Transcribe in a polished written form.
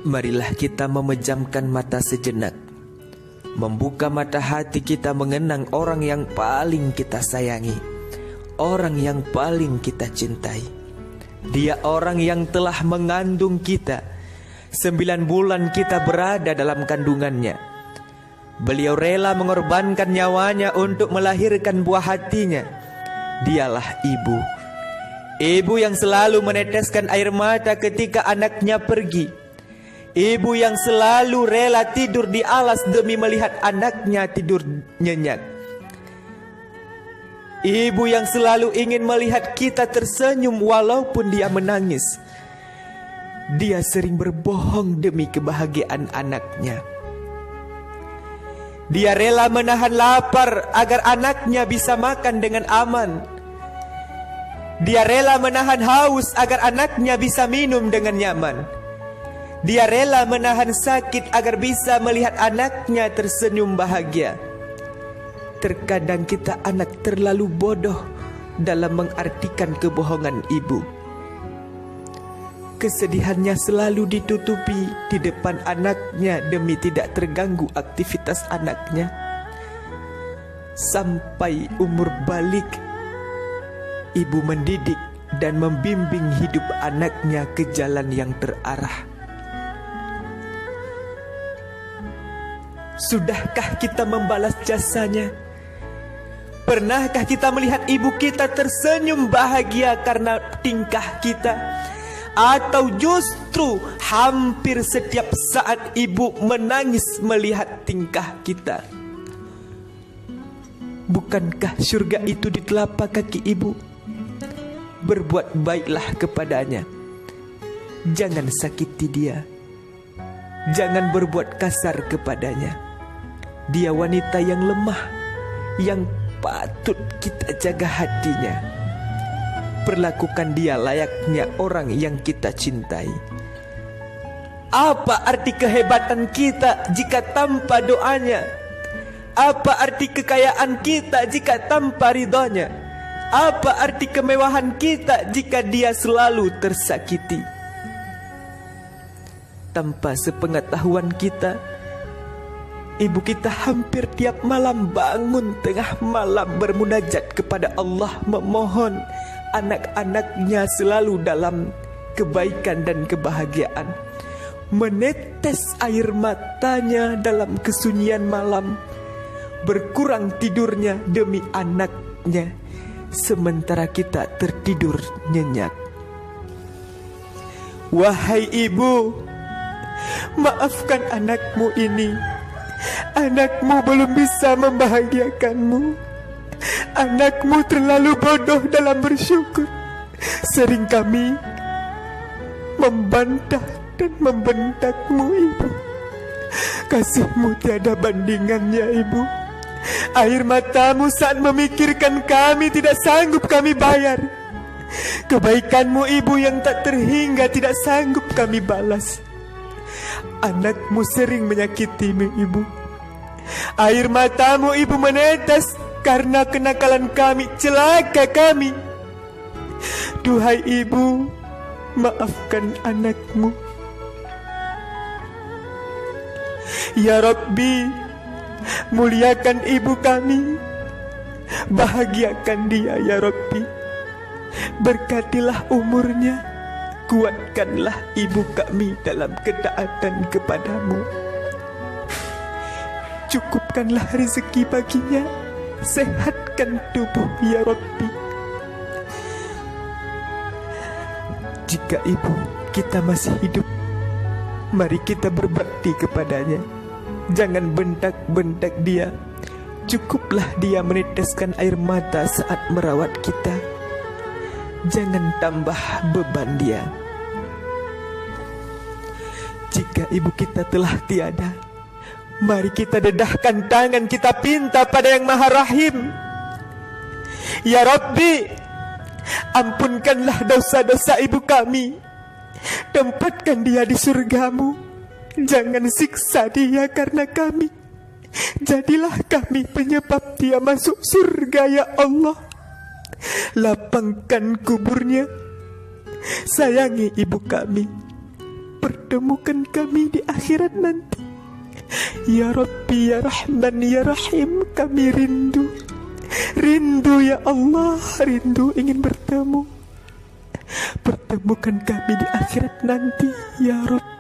Marilah kita memejamkan mata sejenak, membuka mata hati kita mengenang orang yang paling kita sayangi, orang yang paling kita cintai. Dia orang yang telah mengandung kita. 9 bulan kita berada dalam kandungannya. Beliau rela mengorbankan nyawanya untuk melahirkan buah hatinya. Dialah ibu. Ibu yang selalu meneteskan air mata ketika anaknya pergi. Ibu yang selalu rela tidur di alas demi melihat anaknya tidur nyenyak. Ibu yang selalu ingin melihat kita tersenyum walaupun dia menangis. Dia sering berbohong demi kebahagiaan anaknya. Dia rela menahan lapar agar anaknya bisa makan dengan aman. Dia rela menahan haus agar anaknya bisa minum dengan nyaman. Dia rela menahan sakit agar bisa melihat anaknya tersenyum bahagia. Terkadang kita anak terlalu bodoh dalam mengartikan kebohongan ibu. Kesedihannya selalu ditutupi di depan anaknya demi tidak terganggu aktivitas anaknya. Sampai umur balik, ibu mendidik dan membimbing hidup anaknya ke jalan yang terarah. Sudahkah kita membalas jasanya? Pernahkah kita melihat ibu kita tersenyum bahagia karena tingkah kita? Atau justru hampir setiap saat ibu menangis melihat tingkah kita? Bukankah surga itu di telapak kaki ibu? Berbuat baiklah kepadanya. Jangan sakiti dia. Jangan berbuat kasar kepadanya. Dia wanita yang lemah, yang patut kita jaga hatinya. Perlakukan dia layaknya orang yang kita cintai. Apa arti kehebatan kita jika tanpa doanya? Apa arti kekayaan kita jika tanpa ridhonya? Apa arti kemewahan kita jika dia selalu tersakiti? Tanpa sepengetahuan kita, ibu kita hampir tiap malam bangun tengah malam bermunajat kepada Allah, memohon anak-anaknya selalu dalam kebaikan dan kebahagiaan. Menetes air matanya dalam kesunyian malam, berkurang tidurnya demi anaknya, sementara kita tertidur nyenyak. Wahai ibu, maafkan anakmu ini. Anakmu belum bisa membahagiakanmu. Anakmu terlalu bodoh dalam bersyukur. Sering kami membantah dan membentakmu, ibu. Kasihmu tiada bandingannya, ibu. Air matamu saat memikirkan kami tidak sanggup kami bayar. Kebaikanmu, ibu, yang tak terhingga tidak sanggup kami balas. Anakmu sering menyakitimu, ibu. Air matamu, ibu, menetes karena kenakalan kami, celaka kami. Duhai ibu, maafkan anakmu. Ya Rabbi, muliakan ibu kami. Bahagiakan dia, ya Rabbi. Berkatilah umurnya. Kuatkanlah ibu kami dalam ketaatan kepadamu. Cukupkanlah rezeki baginya. Sehatkan tubuh, ya Rabbi. Jika ibu kita masih hidup, mari kita berbakti kepadanya. Jangan bentak-bentak dia. Cukuplah dia meneteskan air mata saat merawat kita. Jangan tambah beban dia. Jika ibu kita telah tiada, mari kita dedahkan tangan, kita pinta pada Yang Maha Rahim. Ya Rabbi, ampunkanlah dosa-dosa ibu kami. Tempatkan dia di surgamu. Jangan siksa dia karena kami. Jadilah kami penyebab dia masuk surga, ya Allah. Lapangkan kuburnya. Sayangi ibu kami. pertemukan kami di akhirat nanti. Ya Rabbi, Ya Rahman, Ya Rahim, kami rindu. Rindu ya Allah, rindu ingin bertemu. Pertemukan kami di akhirat nanti, Ya Rabbi.